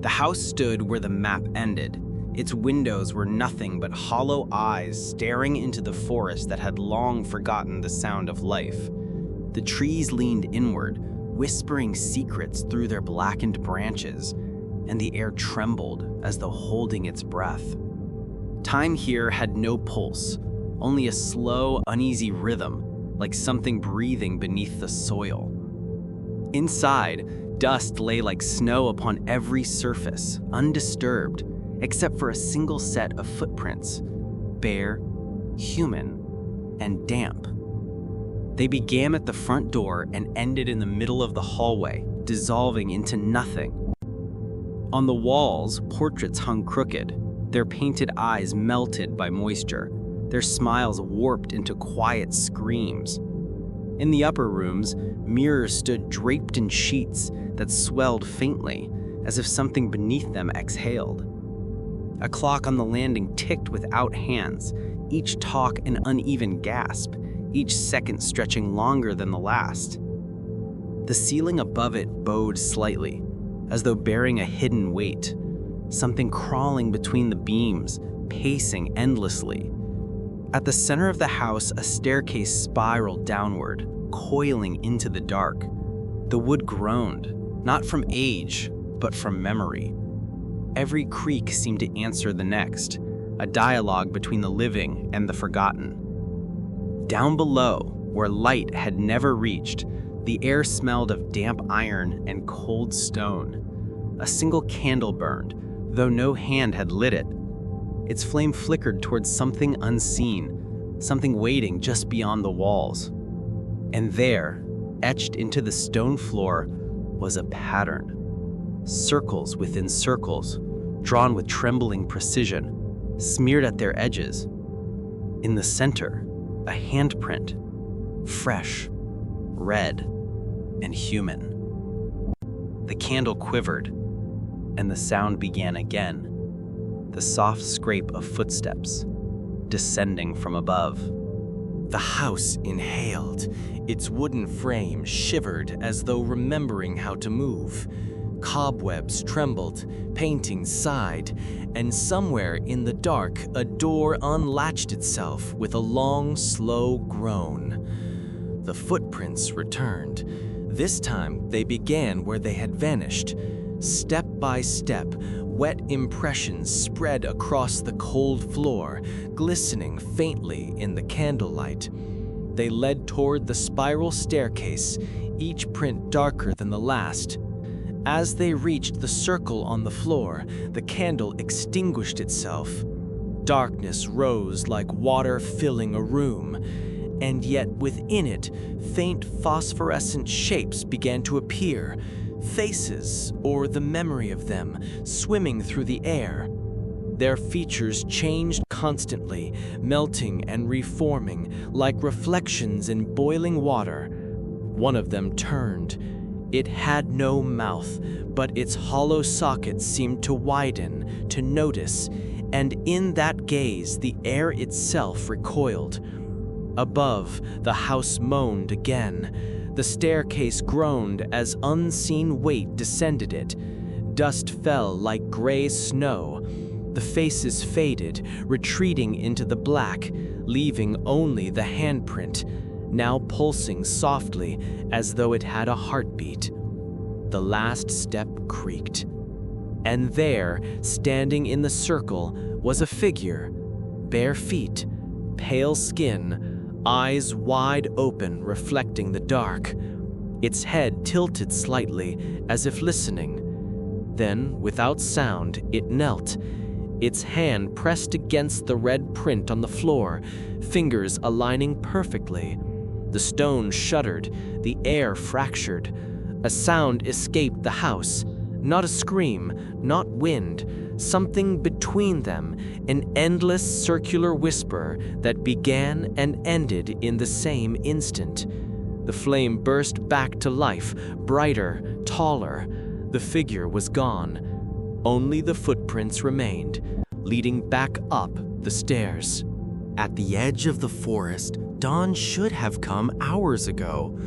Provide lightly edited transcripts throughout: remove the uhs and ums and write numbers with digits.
The house stood where the map ended. Its windows were nothing but hollow eyes staring into the forest that had long forgotten the sound of life. The trees leaned inward, whispering secrets through their blackened branches, and the air trembled as though holding its breath. Time here had no pulse, only a slow, uneasy rhythm, like something breathing beneath the soil. Inside, dust lay like snow upon every surface, undisturbed, except for a single set of footprints, bare, human, and damp. They began at the front door and ended in the middle of the hallway, dissolving into nothing. On the walls, portraits hung crooked, their painted eyes melted by moisture, their smiles warped into quiet screams. In the upper rooms, mirrors stood draped in sheets that swelled faintly, as if something beneath them exhaled. A clock on the landing ticked without hands, each talk an uneven gasp, each second stretching longer than the last. The ceiling above it bowed slightly, as though bearing a hidden weight, something crawling between the beams, pacing endlessly. At the center of the house, a staircase spiraled downward, coiling into the dark. The wood groaned, not from age, but from memory. Every creak seemed to answer the next, a dialogue between the living and the forgotten. Down below, where light had never reached, the air smelled of damp iron and cold stone. A single candle burned, though no hand had lit it. Its flame flickered towards something unseen, something waiting just beyond the walls. And there, etched into the stone floor, was a pattern. Circles within circles, drawn with trembling precision, smeared at their edges. In the center, a handprint, fresh, red, and human. The candle quivered, and the sound began again, the soft scrape of footsteps, descending from above. The house inhaled. Its wooden frame shivered as though remembering how to move. Cobwebs trembled, paintings sighed, and somewhere in the dark, a door unlatched itself with a long, slow groan. The footprints returned. This time, they began where they had vanished. Step by step, wet impressions spread across the cold floor, glistening faintly in the candlelight. They led toward the spiral staircase, each print darker than the last. As they reached the circle on the floor, the candle extinguished itself. Darkness rose like water filling a room, and yet within it, faint phosphorescent shapes began to appear, faces, or the memory of them, swimming through the air. Their features changed constantly, melting and reforming like reflections in boiling water. One of them turned. It had no mouth, but its hollow socket seemed to widen, to notice, and in that gaze the air itself recoiled. Above, the house moaned again. The staircase groaned as unseen weight descended it. Dust fell like gray snow. The faces faded, retreating into the black, leaving only the handprint, now pulsing softly as though it had a heartbeat. The last step creaked. And there, standing in the circle, was a figure, bare feet, pale skin, eyes wide open reflecting the dark. Its head tilted slightly, as if listening. Then, without sound, it knelt, its hand pressed against the red print on the floor, fingers aligning perfectly. The stone shuddered, the air fractured. A sound escaped the house, not a scream, not wind, something between them, an endless circular whisper that began and ended in the same instant. The flame burst back to life, brighter, taller. The figure was gone. Only the footprints remained, leading back up the stairs. At the edge of the forest, dawn should have come hours ago.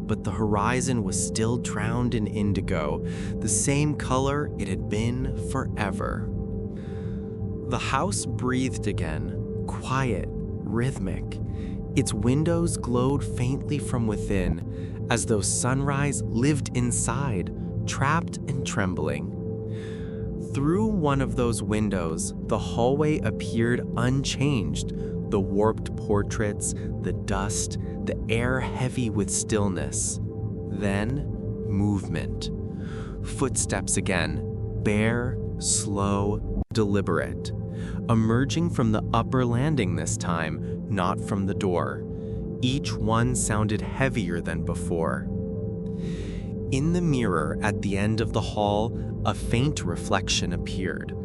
but the horizon was still drowned in indigo, the same color it had been forever. The house breathed again, quiet, rhythmic. Its windows glowed faintly from within, as though sunrise lived inside, trapped and trembling. Through one of those windows, the hallway appeared unchanged, the warped portraits, the dust, the air heavy with stillness. Then, movement. Footsteps again, bare, slow, deliberate. Emerging from the upper landing this time, not from the door. Each one sounded heavier than before. In the mirror at the end of the hall, a faint reflection appeared.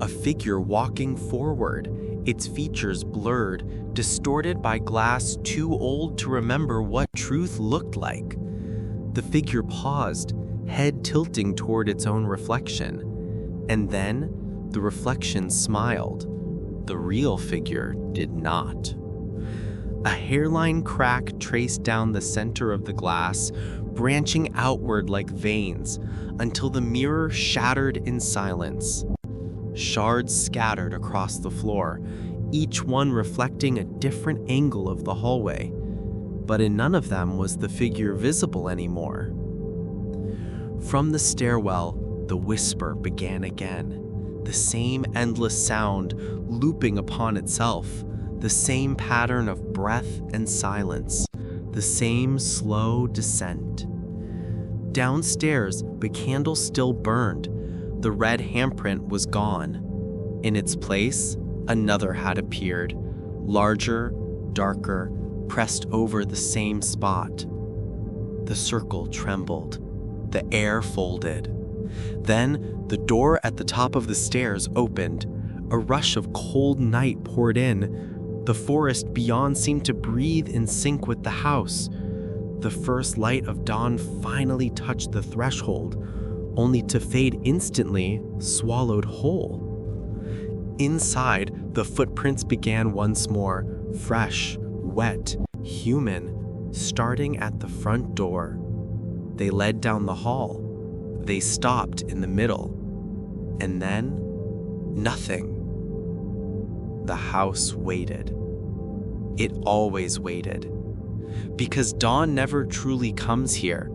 A figure walking forward, its features blurred, distorted by glass too old to remember what truth looked like. The figure paused, head tilting toward its own reflection. And then, the reflection smiled. The real figure did not. A hairline crack traced down the center of the glass, branching outward like veins, until the mirror shattered in silence. Shards scattered across the floor, each one reflecting a different angle of the hallway, but in none of them was the figure visible anymore. From the stairwell, the whisper began again, the same endless sound looping upon itself, the same pattern of breath and silence, the same slow descent. Downstairs, the candle still burned. The red handprint was gone. In its place, another had appeared, larger, darker, pressed over the same spot. The circle trembled. The air folded. Then, the door at the top of the stairs opened. A rush of cold night poured in. The forest beyond seemed to breathe in sync with the house. The first light of dawn finally touched the threshold, only to fade instantly, swallowed whole. Inside, the footprints began once more, fresh, wet, human, starting at the front door. They led down the hall. They stopped in the middle. And then, nothing. The house waited. It always waited. Because dawn never truly comes here,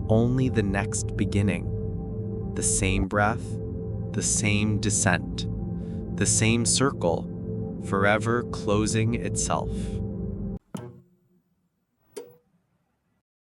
only the next beginning. The same breath, the same descent, the same circle, forever closing itself.